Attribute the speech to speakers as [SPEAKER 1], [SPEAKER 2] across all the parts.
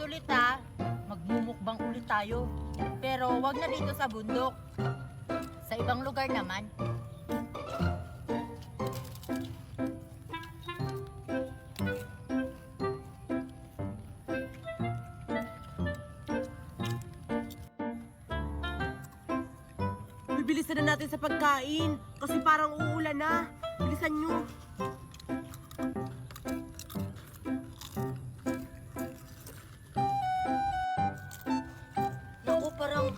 [SPEAKER 1] ulit ha. Magmumukbang ulit tayo. Pero wag na dito sa bundok. Sa ibang lugar naman.
[SPEAKER 2] Bilisan na natin sa pagkain kasi parang uulan na. Bilisan nyo.
[SPEAKER 1] Naku, parang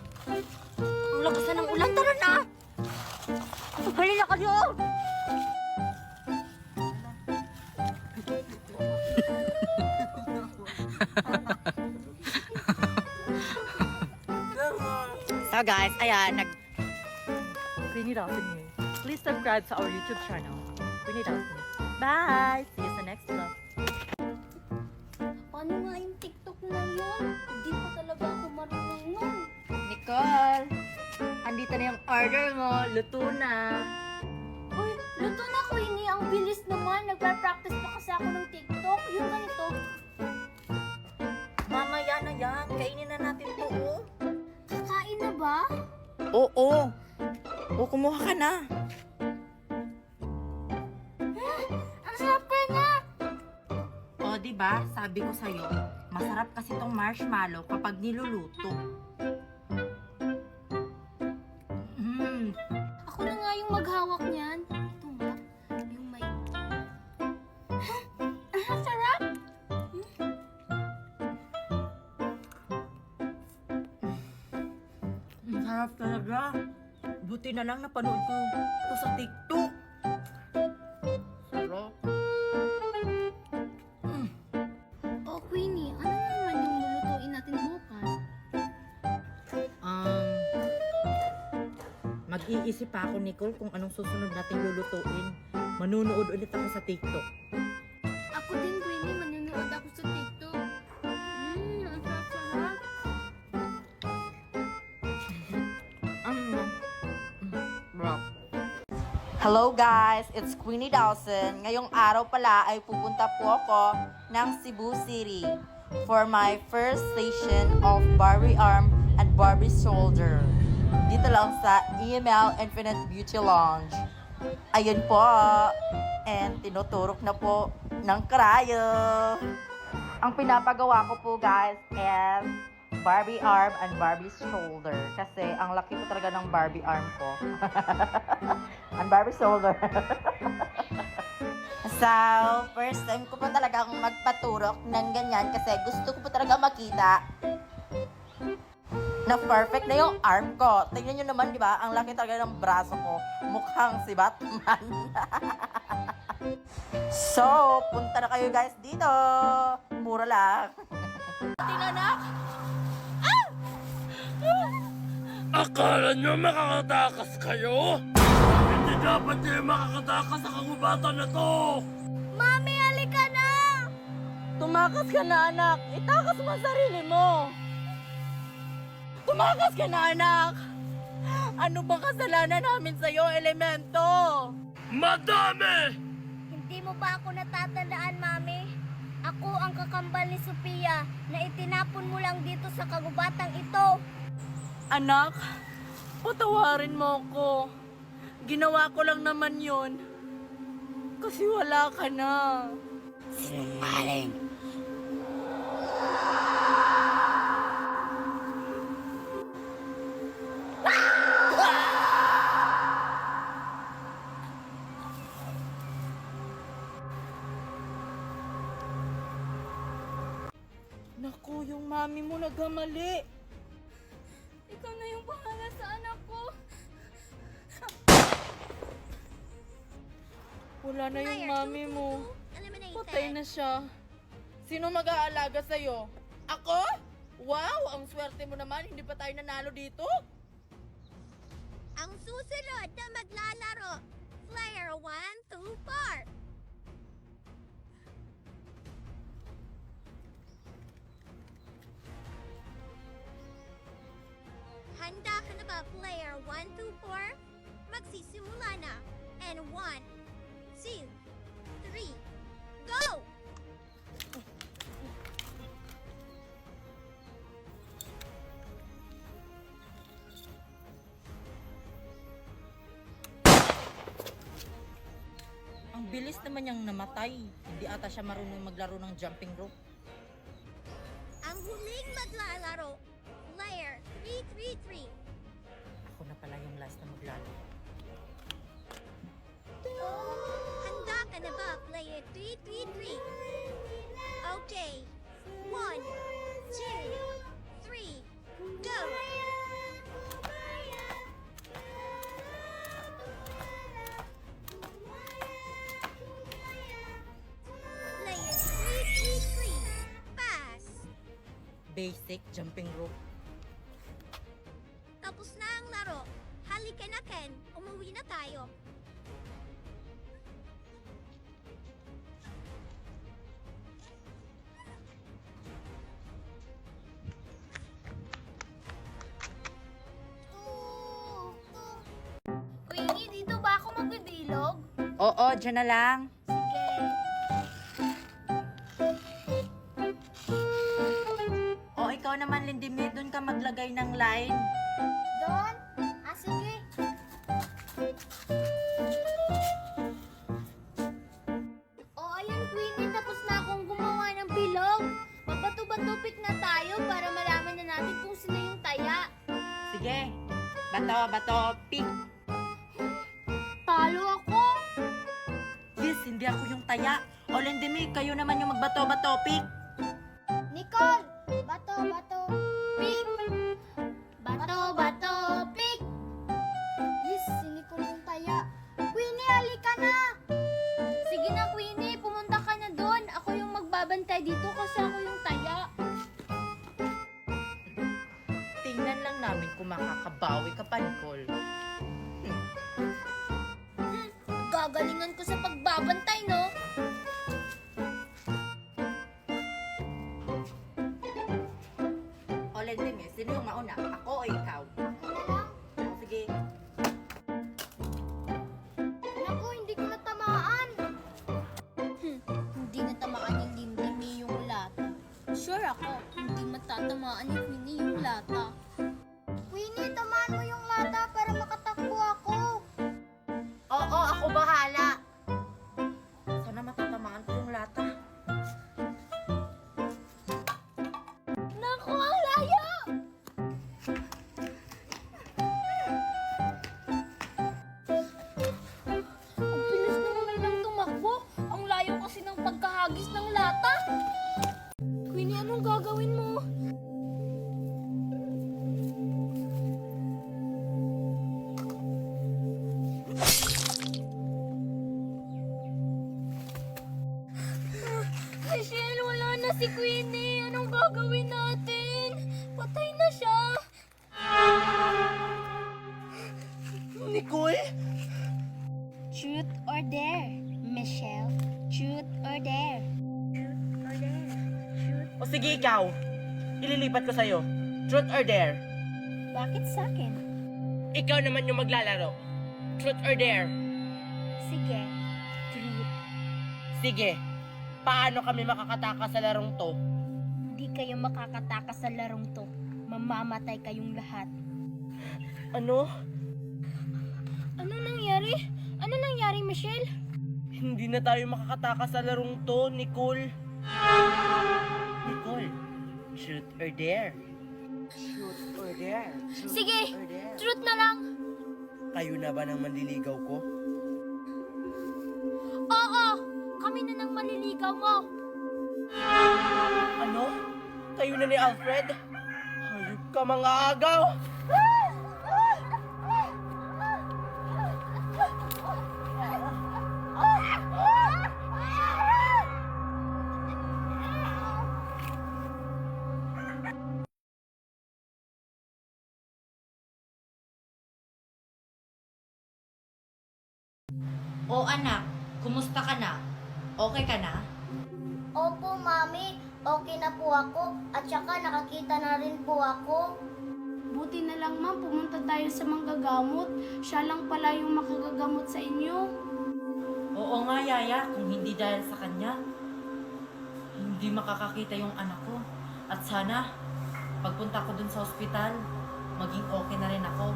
[SPEAKER 1] ang lakasan ng ulan. Tara na! Halila kayo! So guys, ayan, Queenie Dawson here. Please subscribe to our YouTube channel, Queenie Dawson. Bye! See you sa next vlog.
[SPEAKER 3] Paano nga yung TikTok na yun? Hindi pa talaga ako marunong nun.
[SPEAKER 1] Nicole, andito na yung order mo. Luto na.
[SPEAKER 3] Uy, luto na Queenie. Ang bilis naman. Nagpa-practice pa kasi ako ng TikTok. Yung ganito.
[SPEAKER 1] Mamaya na yan. Kainin na natin to, oh.
[SPEAKER 3] Kakain na ba?
[SPEAKER 1] Oo. O, kumuha ka na.
[SPEAKER 3] Ang sarap pa niya.
[SPEAKER 1] O, diba? Sabi ko sa'yo, masarap kasi tong marshmallow kapag niluluto.
[SPEAKER 3] Ako na nga yung maghawak niyan. Ito nga. Yung may... Ang sarap.
[SPEAKER 1] Ang sarap talaga. Buti na lang napanood ko ito sa TikTok. Sarap.
[SPEAKER 3] Oh, Queenie, ano naman yung lulutuin natin bukas?
[SPEAKER 1] Mag-iisip pa ako, Nicole, kung anong susunod natin lulutuin. Manunood ulit ako sa TikTok.
[SPEAKER 3] Ako din, Queenie. Manunood ako sa TikTok. Ang sarap-sarap.
[SPEAKER 1] Hello guys, it's Queenie Dawson. Ngayong araw pala ay pupunta po ako ng Cebu City for my first station of Barbie Arm and Barbie Shoulder. Dito lang sa EML Infinite Beauty Lounge. Ayun po. And tinuturok na po ng karayo. Ang pinapagawa ko po guys is Barbie arm and Barbie shoulder. Kasi ang laki po talaga ng Barbie arm ko. And Barbie shoulder. So, first time ko po talaga magpaturok ng ganyan kasi gusto ko po talaga makita na perfect na yung arm ko. Tingnan nyo naman, di ba? Ang laki talaga ng braso ko. Mukhang si Batman. So, punta na kayo guys dito. Mura lang. Tinanak!
[SPEAKER 4] Akala nyo makakatakas kayo? Hindi dapat kayo makakatakas sa kagubatan na to!
[SPEAKER 3] Mami, halika na!
[SPEAKER 1] Tumakas ka na, anak. Itakas mo ang sarili mo. Tumakas ka na, anak. Ano bang kasalanan namin sa'yo, elemento?
[SPEAKER 4] Madami!
[SPEAKER 3] Hindi mo ba ako natatandaan, Mami? Ako ang kakambal ni Sophia na itinapon mo lang dito sa kagubatang ito.
[SPEAKER 1] Anak, patawarin mo ko. Ginawa ko lang naman yun. Kasi wala ka na.
[SPEAKER 4] Sinungaling!
[SPEAKER 1] Naku, yung mami mo nagkamali.
[SPEAKER 3] Ikaw na yung bahala sa anak ko.
[SPEAKER 1] Wala na yung mami mo. Patay na siya. Sino mag-aalaga sa'yo? Ako? Wow, ang swerte mo naman. Hindi pa tayo nanalo dito.
[SPEAKER 3] Ang susunod na maglalaro, Player 1, 2, 4. Handa ka na ba, Player 1, 2, 4? Magsisimula na. And 1, 2, 3, go!
[SPEAKER 1] bilis naman niyang namatay. Hindi ata siya marunong maglaro ng jumping rope.
[SPEAKER 3] Ang huling maglalaro, player 333.
[SPEAKER 1] Ako na pala yung last na maglaro.
[SPEAKER 3] Handa ka na ba, player 333? Okay. 1, 2, 3, go! Player 333, pass!
[SPEAKER 1] Basic jumping rope.
[SPEAKER 3] Tapos na ang laro. Halika na, Ken. Umuwi na tayo. Queenie, dito ba ako magbibilog?
[SPEAKER 1] Oo, dyan na lang. O, ikaw naman, Lindimir, doon ka maglagay ng line.
[SPEAKER 3] Doon? Ah, sige. O, ayan, Queenie. Tapos na akong gumawa ng bilog. Magbato-batupik na tayo para malaman na natin kung sino yung taya.
[SPEAKER 1] Sige. Bato, pick.
[SPEAKER 3] Talo ako.
[SPEAKER 1] Yes, hindi ako yung taya. O, Lindimir, kayo naman yung magbato, pick.
[SPEAKER 3] Nicole! Bato, pick! Bato, pick! Yes, si Nicole yung taya. Queenie, halika na! Sige na, Queenie. Pumunta ka na doon. Ako yung magbabantay dito kasi ako yung taya.
[SPEAKER 1] Tingnan lang namin kung makakabawi ka pa, Nicole.
[SPEAKER 3] Gagalingan ko sa pagbabantay, no?
[SPEAKER 1] O, Lindimir, sino yung mauna? Ako o ikaw? Sige.
[SPEAKER 3] Naku, hindi ko natamaan. Hindi natamaan ni Lindimi yung lata. Sure ako, hindi matatamaan ni Queenie yung lata. Queenie, tamaan mo yung lata para makatakbo ako.
[SPEAKER 1] Oo, ako bahala. Sana matatamaan ko yung lata.
[SPEAKER 3] Naku, ang layo! Ang bilis naman nilang tumakbo. Ang layo kasi ng pagkahagis ng lata. Queenie, anong gagawin mo? Michelle, wala na si Queenie. Anong gagawin natin? Patay na siya.
[SPEAKER 1] Nicole?
[SPEAKER 3] Truth or dare, Michelle? Truth or dare?
[SPEAKER 1] O sige, ikaw. Ililipat ko sa'yo. Truth or dare?
[SPEAKER 3] Bakit sa akin?
[SPEAKER 1] Ikaw naman yung maglalaro. Truth or dare?
[SPEAKER 3] Sige, truth.
[SPEAKER 1] Sige. Paano kami makakatakas sa larong to?
[SPEAKER 3] Di kayo makakatakas sa larong to. Mamamatay kayong lahat.
[SPEAKER 1] Ano?
[SPEAKER 3] Ano nangyari? Ano nangyari, Michelle?
[SPEAKER 1] Hindi na tayo makakatakas sa larong to, Nicole. Nicole, truth or dare? Truth or dare? Truth
[SPEAKER 3] Sige,
[SPEAKER 1] or dare?
[SPEAKER 3] truth na lang.
[SPEAKER 1] Kayo na ba ng manliligaw ko?
[SPEAKER 3] Oo, kami na nang maliligaw mo.
[SPEAKER 1] Ano? Kayo na ni Alfred? Hayop ka mga agaw! O anak, kumusta ka na? Okay ka na?
[SPEAKER 3] Opo, Mami. Okay na po ako. At saka nakakita na rin po ako.
[SPEAKER 5] Buti na lang ma'am, pumunta tayo sa manggagamot. Siya lang pala yung makagagamot sa inyo.
[SPEAKER 1] Oo nga, Yaya. Kung hindi dahil sa kanya, hindi makakakita yung anak ko. At sana, pagpunta ko dun sa ospital, maging okay na rin ako.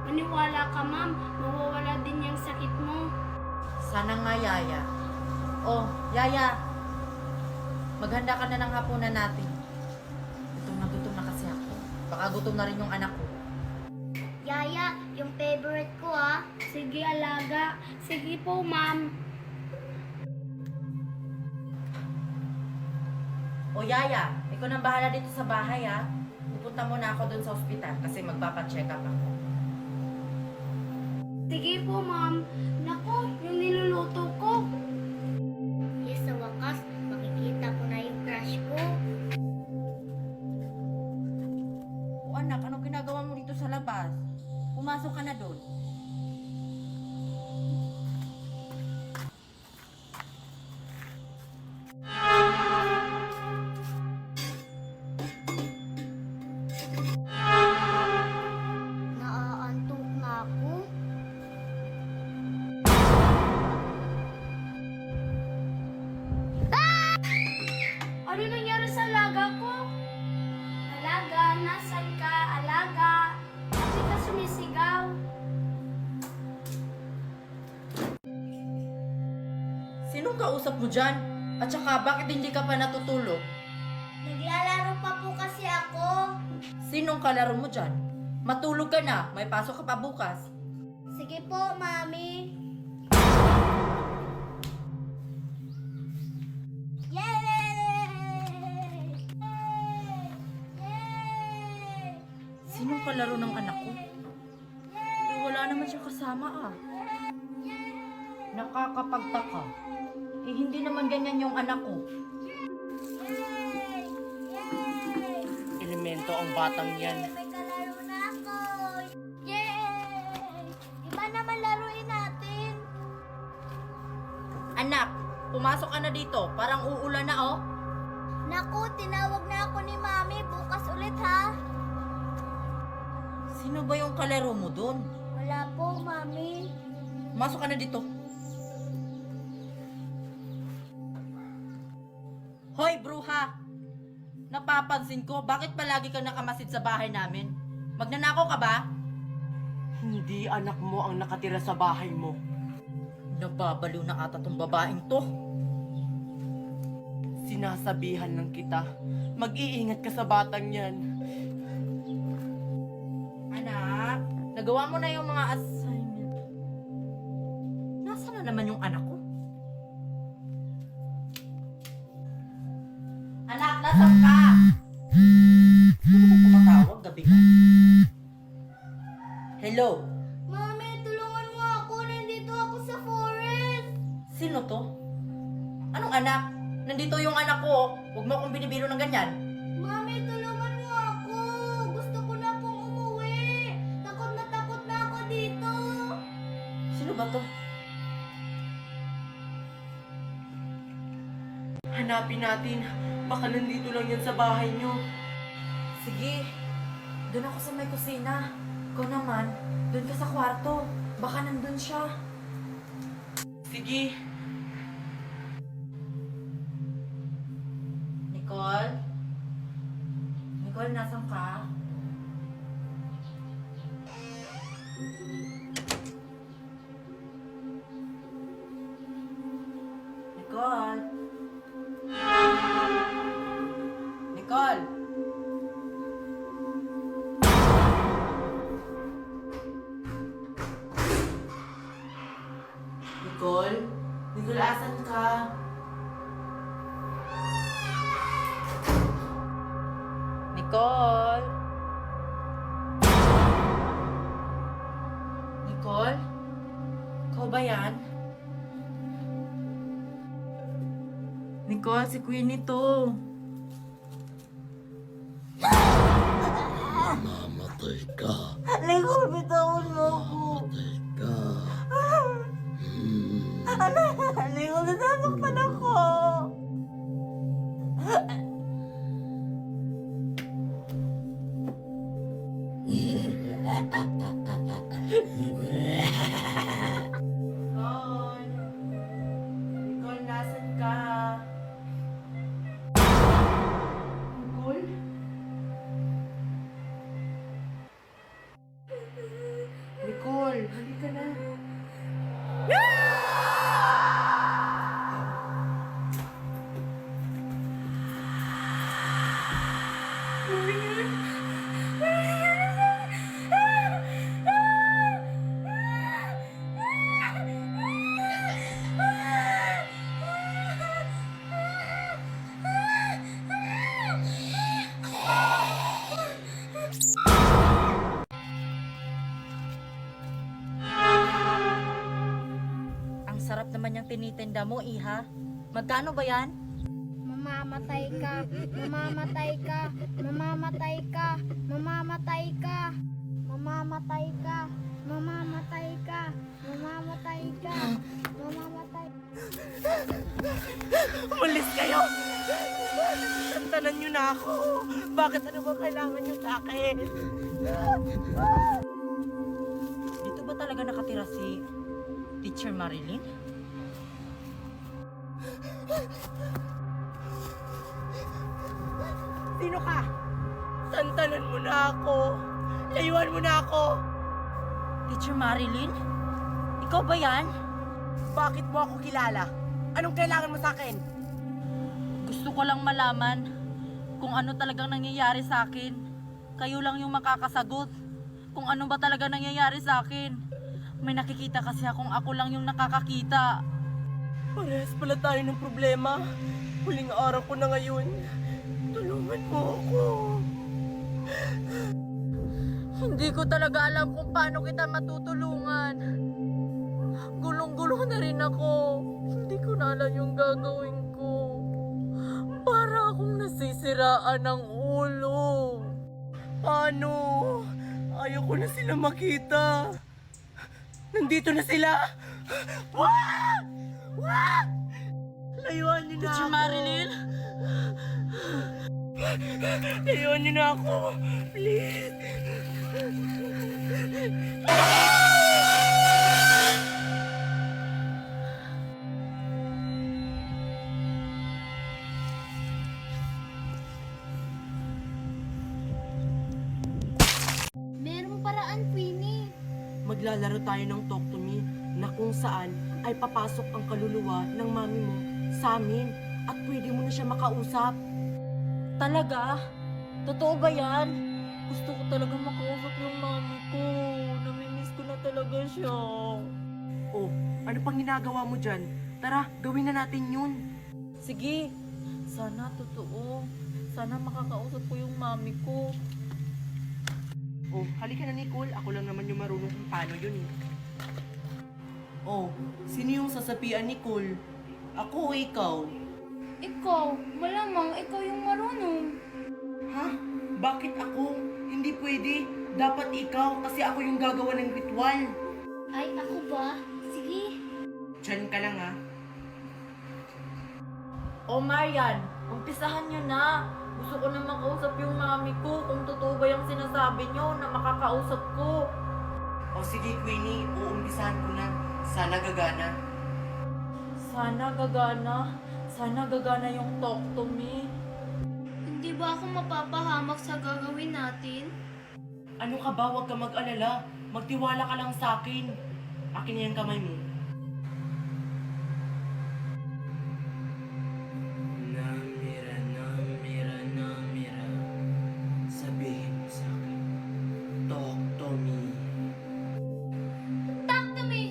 [SPEAKER 5] Maniwala ka ma'am, mawawala din yung sakit mo.
[SPEAKER 1] Sana nga, Yaya. Oh, Yaya. Maghanda ka na ng hapunan natin. Gutom na kasi ako. Baka gutom na rin yung anak ko.
[SPEAKER 3] Yaya, yung favorite ko ah.
[SPEAKER 5] Sige, alaga. Sige po, ma'am.
[SPEAKER 1] O Yaya, ikaw nang bahala dito sa bahay ha. Pupunta muna ako dun sa ospital kasi magpapacheck up ako.
[SPEAKER 5] Sige po, ma'am. Nako, yung niluluto ko.
[SPEAKER 3] Yes, sa wakas, makikita ko na yung crush ko.
[SPEAKER 1] O anak, anong ginagawa mo dito sa labas? Pumasok ka na doon.
[SPEAKER 3] Naaantok na ako.
[SPEAKER 5] Ano nangyari sa alaga ko? Alaga, nasan ka? Alaga. Bakit ka sumisigaw?
[SPEAKER 1] Sinong kausap mo dyan? At saka, bakit hindi ka pa natutulog?
[SPEAKER 3] Naglalaro pa po kasi ako.
[SPEAKER 1] Sinong kalaro mo dyan? Matulog ka na, may pasok ka pa bukas.
[SPEAKER 3] Sige po, Mami. Yay! Yay!
[SPEAKER 1] Sinong kalaro ng anak ko? Eh, wala naman siya kasama ah. Nakakapagtaka. Eh, hindi naman ganyan yung anak ko.
[SPEAKER 3] Yay! Yay!
[SPEAKER 2] Elemento ang batang yan.
[SPEAKER 3] May kalaro na ako! Yay! Iba naman laruin natin.
[SPEAKER 1] Anak, pumasok ka na dito. Parang uulan na oh.
[SPEAKER 3] Naku, tinawag na ako ni Mami. Bukas ulit ha.
[SPEAKER 1] Sino ba yung kalaro mo doon?
[SPEAKER 3] Wala po, Mami.
[SPEAKER 1] Masok ka na dito. Hoy, bruha! Napapansin ko, bakit palagi kang nakamasid sa bahay namin? Magnanakaw ka ba?
[SPEAKER 2] Hindi anak mo ang nakatira sa bahay mo.
[SPEAKER 1] Nababaliw na ata tong babaeng to.
[SPEAKER 2] Sinasabihan lang kita. Mag-iingat ka sa batang yan.
[SPEAKER 1] Anak, nagawa mo na yung mga assignment. Nasaan na naman yung anak ko? Anak, nasaan ka? Sino ko pumatawag gabi mo? Hello?
[SPEAKER 3] Mami, tulungan mo ako. Nandito ako sa forest.
[SPEAKER 1] Sino to? Anong anak? Nandito yung anak ko. Huwag mo akong binibiro ng ganyan.
[SPEAKER 3] Mami, tulungan mo ako. Gusto ko na pong umuwi. Takot na ako dito.
[SPEAKER 1] Sino ba to?
[SPEAKER 2] Hanapin natin. Baka nandito lang yan sa bahay nyo.
[SPEAKER 1] Sige, doon ako sa may kusina. Ikaw naman, doon ka sa kwarto. Baka nandun siya.
[SPEAKER 2] Sige.
[SPEAKER 1] Nicole? Nicole, nasan ka? Nicole? Nicole? Nicole? Nicole, asan ka? Nicole? Nicole? Ikaw ba yan? Nicole, si Queenie to.
[SPEAKER 4] Mamatay ka.
[SPEAKER 1] Nicole, bitawan mo ako.
[SPEAKER 4] Mamatay ka.
[SPEAKER 1] Nicole, nasasaktan ako. Nicole? Nicole, nasan ka?
[SPEAKER 2] Nicole? Nicole, halika na.
[SPEAKER 1] naman yung tinitinda mo, Iha. Magkano ba yan?
[SPEAKER 3] Mamamatay ka, mamamatay ka, mamamatay ka, mamamatay ka, mamamatay ka, mamamatay ka, mamamatay ka, mamamatay.
[SPEAKER 2] Umalis kayo! Santanan niyo na ako! Bakit ano ba kailangan niyo sa akin?
[SPEAKER 1] Dito ba talaga nakatira si Teacher Marilyn?
[SPEAKER 2] Sino ka? Santanan mo na ako! Layuan mo na ako!
[SPEAKER 1] Teacher Marilyn? Ikaw ba yan?
[SPEAKER 2] Bakit mo ako kilala? Anong kailangan mo sa akin?
[SPEAKER 1] Gusto ko lang malaman kung ano talagang nangyayari sa akin. Kayo lang yung makakasagot kung ano ba talaga nangyayari sa akin. May nakikita kasi akong ako lang yung nakakakita.
[SPEAKER 2] Parehas pala tayo ng problema. Huling araw ko na ngayon. Tulungan mo ako.
[SPEAKER 1] Hindi ko talaga alam kung paano kita matutulungan. Gulong-gulong na rin ako. Hindi ko na alam yung gagawin ko. Para akong nasisiraan ng ulo.
[SPEAKER 2] Paano? Ayaw ko na sila makita. Nandito na sila. Wag! Wag! Layuan niyo na
[SPEAKER 1] Teacher
[SPEAKER 2] ako.
[SPEAKER 1] Marilyn?
[SPEAKER 2] Layuan niyo na ako. Please.
[SPEAKER 3] Merong paraan, Queenie.
[SPEAKER 2] Maglalaro tayo ng Talk to Me na kung saan ay papasok ang kaluluwa ng mami mo sa amin at pwede mo na siya makausap.
[SPEAKER 1] Talaga? Totoo ba yan? Gusto ko talaga makausap yung mami ko. Namimiss ko na talaga siya.
[SPEAKER 2] Oh, ano pang ginagawa mo dyan? Tara, gawin na natin yun.
[SPEAKER 1] Sige, sana totoo. Sana makakausap ko yung mami ko.
[SPEAKER 2] Oh, halika na Nicole. Ako lang naman yung marunong kung paano yun eh. Oh, sino yung sasapian Nicole? Ako o ikaw?
[SPEAKER 3] Ikaw, malamang ikaw yung marunong.
[SPEAKER 2] Ha? Bakit ako? Hindi pwede. Dapat ikaw kasi ako yung gagawa ng ritual.
[SPEAKER 3] Ay, ako ba? Sige.
[SPEAKER 2] Diyan ka lang ha.
[SPEAKER 1] O Marian, umpisahan nyo na. Gusto ko na makausap yung mami ko kung totoo ba yung sinasabi nyo na makakausap ko.
[SPEAKER 2] O sige Queenie, uumpisahan ko na. Sana gagana.
[SPEAKER 1] Sana gagana. Sana gagana yung talk to me.
[SPEAKER 5] Hindi ba ako mapapahamak sa gagawin natin?
[SPEAKER 2] Ano ka ba? Huwag ka mag-alala. Magtiwala ka lang sa akin. Akin na yung kamay mo. Namira, namira, namira. Sabihin mo sa akin. Talk to me.
[SPEAKER 3] Talk to me!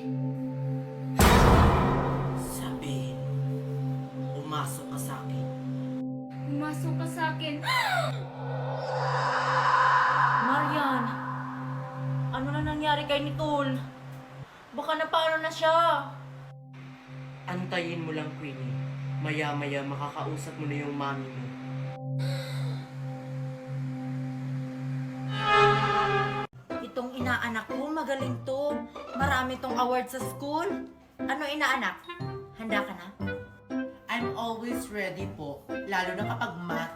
[SPEAKER 2] Sabihin mo. Pumasok ka sa akin.
[SPEAKER 3] Pumasok ka sa akin.
[SPEAKER 1] Marian, ano na nangyari kay Nicole? Baka napano na siya.
[SPEAKER 2] Antayin mo lang, Queenie. Maya-maya makakausap mo na yung mami mo.
[SPEAKER 1] Itong inaanak ko, magaling to. Marami tong award sa school. Ano inaanak? Handa ka na?
[SPEAKER 2] I'm always ready po. Lalo na kapag math.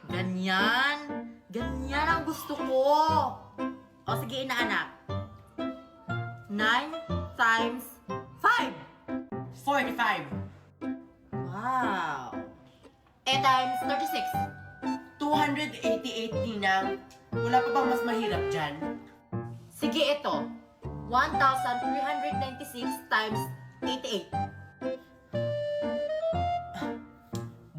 [SPEAKER 1] Ganyan. Ganyan ang gusto ko. O sige, inaanak. 9 times 5.
[SPEAKER 2] 45.
[SPEAKER 1] Wow. 8 times 36.
[SPEAKER 2] 288, Ninang. Wala pa bang mas mahirap dyan?
[SPEAKER 1] Sige, ito. 1,396 times 88.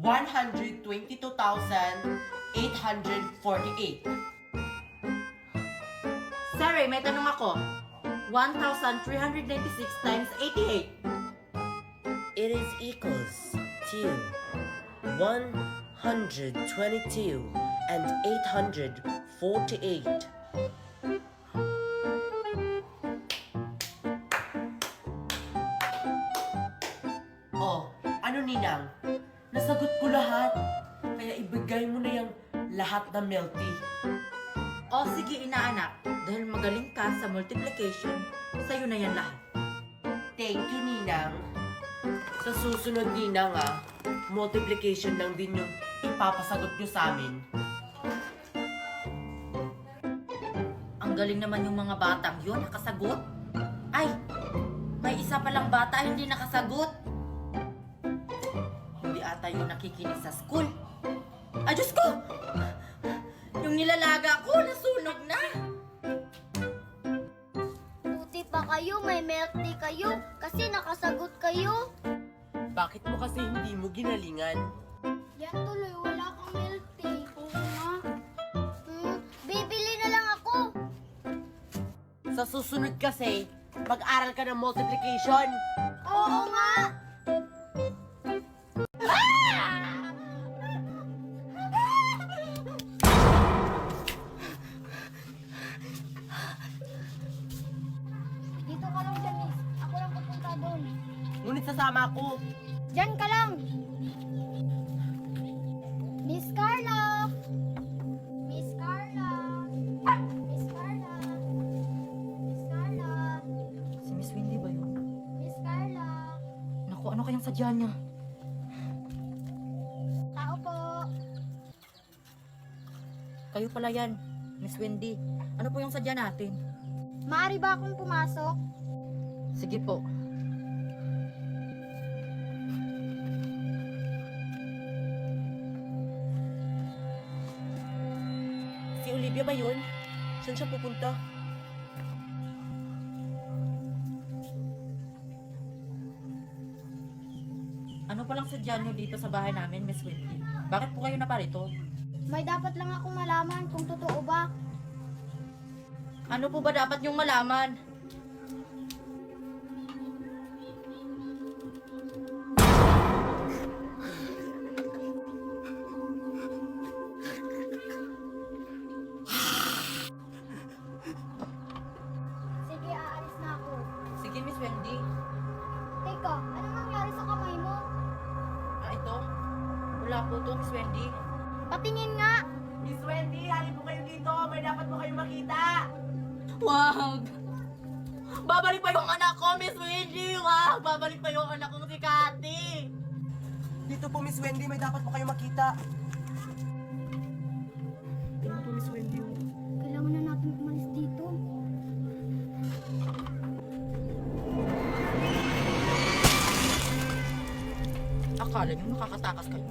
[SPEAKER 2] 122,848.
[SPEAKER 1] Sorry, may tanong ako. 1,396 times 88.
[SPEAKER 6] It is equals to 122 and 848. ng milk tea.
[SPEAKER 1] O sige inaanak, dahil magaling ka sa multiplication, sa'yo na yan lahat.
[SPEAKER 6] Thank you, Ninang. Sa susunod, Ninang, multiplication lang din yung ipapasagot nyo sa amin.
[SPEAKER 1] Ang galing naman yung mga batang yun, nakasagot. Ay, may isa palang bata hindi nakasagot. Hindi ata yun nakikinig sa school. Ay, Diyos ko! Yung nilalaga ko, nasunog na.
[SPEAKER 3] Buti pa kayo, may milk tea kayo kasi nakasagot kayo.
[SPEAKER 6] Bakit mo kasi hindi mo ginalingan?
[SPEAKER 5] Yan tuloy, wala kang milk tea. Oo nga.
[SPEAKER 3] Bibili na lang ako.
[SPEAKER 6] Sa susunod kasi, mag-aral ka ng multiplication.
[SPEAKER 3] Oo nga. Dito ka lang dyan, miss. Ako lang pupunta doon.
[SPEAKER 6] Ngunit sasama ako.
[SPEAKER 3] Diyan ka lang. Miss Carla! Miss Carla! Miss Carla! Miss Carla!
[SPEAKER 1] Si Miss Wendy ba yun?
[SPEAKER 3] Miss Carla!
[SPEAKER 1] Naku, ano kayang sadya niya?
[SPEAKER 3] Tao po!
[SPEAKER 1] Kayo pala yan, Miss Wendy. Ano po yung sadya natin?
[SPEAKER 3] Maaari ba akong pumasok?
[SPEAKER 1] Sige po.
[SPEAKER 6] Si Olivia ba yun? Saan siya pupunta?
[SPEAKER 1] Ano palang sadya niyo dito sa bahay namin, Miss Wendy? Bakit po kayo naparito?
[SPEAKER 3] May dapat lang akong malaman kung totoo ba.
[SPEAKER 1] Ano po ba dapat niyong malaman?
[SPEAKER 3] Sige, aalis na ako.
[SPEAKER 1] Sige, Miss Wendy.
[SPEAKER 3] Teka, ano nangyari sa kamay mo?
[SPEAKER 1] Ito. Wala po to, Miss Wendy.
[SPEAKER 3] Patingin nga!
[SPEAKER 6] Miss Wendy, halip po kayo dito. May dapat po kayo makita.
[SPEAKER 1] Wag! Babalik pa yung anak ko, Miss Wendy! Wag! Babalik pa yung anak kong si Cathy!
[SPEAKER 6] Dito po, Miss Wendy. May dapat po kayo makita. Dito po, Miss Wendy.
[SPEAKER 3] Kailangan na natin umalis dito.
[SPEAKER 1] Akala niyo makakatakas kayo.